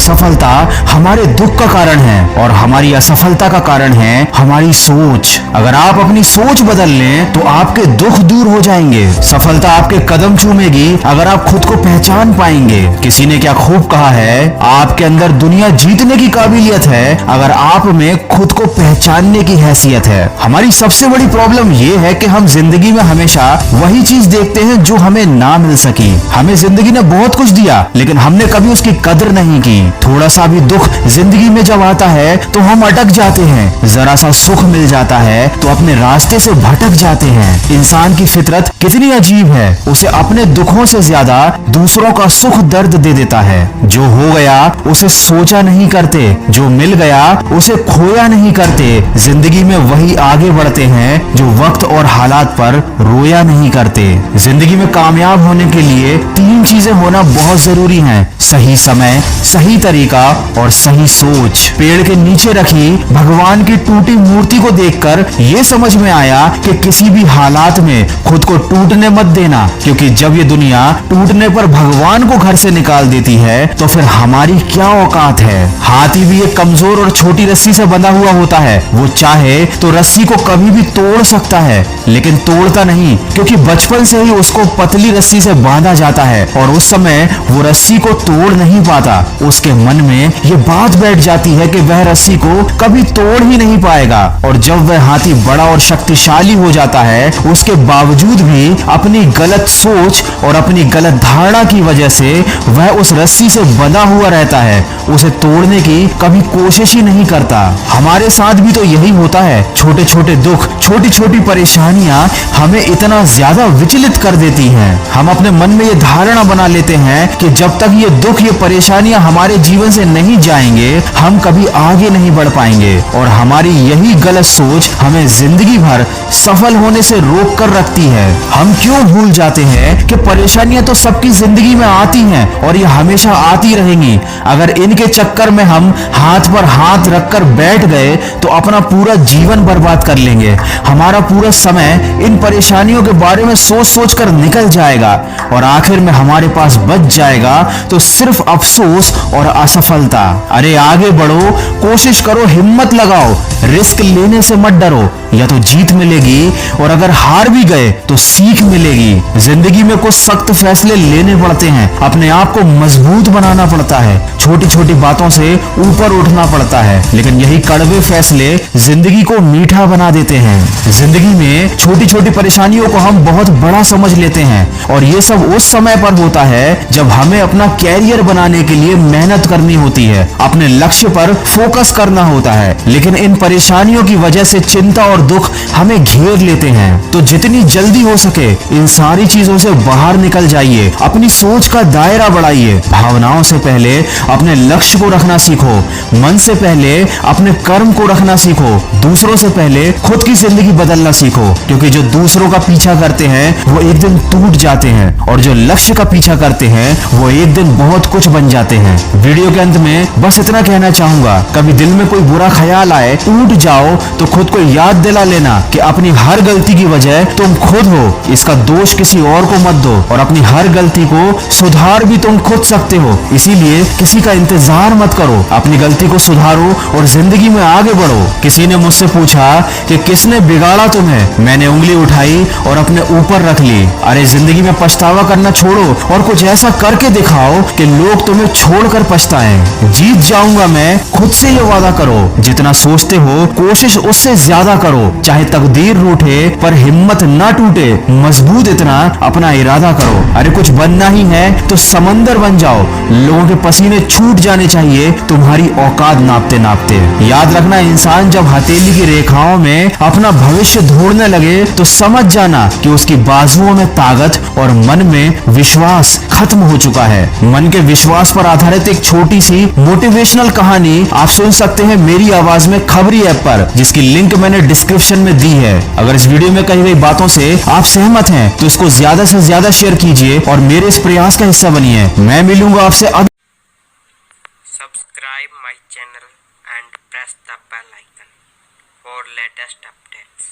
असफलता हमारे दुख का कारण है और हमारी असफलता का कारण है हमारी सोच। अगर आप अपनी सोच बदल लें तो आपके दुख दूर हो जाएंगे। सफलता आपके कदम चूमेगी अगर आप खुद को पहचान पाएंगे। किसी ने क्या खूब कहा है, आपके अंदर दुनिया जीतने की काबिलियत है अगर आप में खुद को पहचानने की हैसियत है। हमारी सबसे बड़ी प्रॉब्लम ये है कि हम जिंदगी में हमेशा वही चीज देखते हैं जो हमें ना मिल सकी। हमें जिंदगी ने बहुत कुछ दिया लेकिन हमने कभी उसकी कदर नहीं की। थोड़ा सा भी दुख जिंदगी में जब आता है तो हम अटक जाते हैं। जरा सा सुख मिल जाता है तो अपने रास्ते से भटक जाते हैं। इंसान की फितरत कितनी अजीब है, उसे अपने दुखों से ज्यादा दूसरों का सुख दर्द दे देता है। जो हो गया उसे सोचा नहीं करते, जो मिल गया उसे खोया नहीं करते। जिंदगी में वही आगे बढ़ते हैं जो वक्त और हालात पर रोया नहीं करते। जिंदगी में कामयाब होने के लिए 3 चीजें होना बहुत जरूरी हैं: सही समय, सही तरीका और सही सोच। पेड़ के नीचे रखी भगवान की टूटी मूर्ति को देखकर ये समझ में आया कि किसी भी हालात में खुद को टूटने मत देना, क्योंकि जब ये दुनिया टूटने पर भगवान को घर से निकाल देती है तो फिर हमारी क्या औकात है। हाथी भी एक कमजोर और छोटी रस्सी से बंधा हुआ होता है। वो चाहे तो रस्सी को कभी भी तोड़ सकता है लेकिन तोड़ता नहीं, क्योंकि बचपन से ही उसको पतली रस्सी से बांधा जाता है और उस समय वो रस्सी को तोड़ नहीं पाता। उसके मन में ये बात बैठ जाती है कि वह रस्सी को कभी तोड़ ही नहीं पाएगा। और जब वह हाथी बड़ा और शक्तिशाली हो जाता है उसके बावजूद भी अपनी गलत सोच और अपनी गलत धारणा की वजह से वह उस रस्सी से बंधा हुआ रहता है, उसे तोड़ने की कभी कोशिश ही नहीं करता। हमारे साथ भी तो यही होता है। छोटे छोटे दुख, छोटी छोटी परेशानियां हमें इतना ज्यादा विचलित कर देती हैं। हम अपने मन में ये धारणा बना लेते हैं कि जब तक ये दुख, ये परेशानियां हमारे जीवन से नहीं जाएंगे हम कभी आगे नहीं बढ़ पाएंगे। और हमारी यही गलत सोच हमें जिंदगी भर सफल होने से रोक कर रखती है। हम क्यों भूल जाते हैं कि परेशानियां तो सबकी जिंदगी में आती हैं और ये हमेशा आती रहेंगी। अगर इनके चक्कर में हम हाथ पर हाथ रखकर बैठ गए तो अपना पूरा जीवन बर्बाद कर लेंगे। हमारा पूरा समय इन परेशानियों के बारे में सोच सोच कर निकल जाएगा और आखिर में हमारे पास बच जाएगा तो सिर्फ अफसोस और असफलता। अरे आगे बढ़ो, कोशिश करो, हिम्मत लगाओ, रिस्क लेने से मत डरो। या तो जीत मिलेगी और अगर हार भी गए तो सीख मिलेगी। जिंदगी में कुछ सख्त फैसले लेने पड़ते हैं, अपने आप को मजबूत बनाना पड़ता है, छोटी छोटी बातों से ऊपर उठना पड़ता है, लेकिन यही कड़वे फैसले जिंदगी को मीठा बना देते हैं। जिंदगी में छोटी छोटी परेशानियों को हम बहुत बड़ा समझ लेते हैं और ये सब उस समय पर होता है जब हमें अपना कैरियर बनाने के लिए मेहनत करनी होती है, अपने लक्ष्य पर फोकस करना होता है। लेकिन इन परेशानियों की वजह से चिंता और दुख हमें घेर लेते हैं। तो जितनी जल्दी हो सके इन सारी चीजों से बाहर निकल जाइए, अपनी सोच का दायरा बढ़ाइए। भावनाओं से पहले अपने लक्ष्य को रखना सीखो, मन से पहले अपने कर्म को रखना सीखो, दूसरों से पहले खुद की जिंदगी बदलना सीखो, क्योंकि जो दूसरों का पीछा करते हैं वो एक दिन टूट जाते हैं और जो लक्ष्य का पीछा करते हैं वो एक दिन बहुत कुछ बन जाते हैं। वीडियो के अंत में बस इतना कहना चाहूंगा, कभी दिल में कोई बुरा ख्याल आए, टूट जाओ तो खुद को याद दिला लेना कि अपनी हर गलती की वजह तुम खुद हो, इसका दोष किसी और को मत दो और अपनी हर गलती को सुधार भी तुम खुद सकते हो। इसीलिए किसी का इंतजार मत करो, अपनी गलती को सुधारो और जिंदगी में आगे बढ़ो। किसी ने मुझसे पूछा कि किसने बिगाड़ा तुम्हें, मैंने उंगली उठाई और अपने ऊपर रख ली। अरे जिंदगी में पछतावा करना छोड़ो और कुछ ऐसा करके दिखाओ कि लोग तुम्हें छोड़कर पछताएं। जीत जाऊंगा मैं, खुद से ये वादा करो। जितना सोचते हो कोशिश उससे ज्यादा करो, चाहे तकदीर रूठे पर हिम्मत ना टूटे, मजबूत इतना अपना इरादा करो। अरे कुछ बनना ही है तो समंदर बन जाओ, लोगों के पसीने छूट जाने चाहिए तुम्हारी औकात नापते नापते। याद रखना, इंसान जब हथेली की रेखाओं में अपना भविष्य ढूंढने लगे तो समझ जाना कि उसकी बाजुओं में ताकत और मन में विश्वास खत्म हो चुका है। मन के विश्वास पर आधारित एक छोटी सी मोटिवेशनल कहानी आप सुन सकते हैं मेरी आवाज में खबरी ऐप पर, जिसकी लिंक मैंने डिस्क्रिप्शन में दी है। अगर इस वीडियो में कही गई बातों से आप सहमत हैं तो इसको ज्यादा से ज्यादा शेयर कीजिए और मेरे इस प्रयास का हिस्सा बनिए। मैं मिलूंगा आपसे। Subscribe my channel and press the bell icon for latest updates.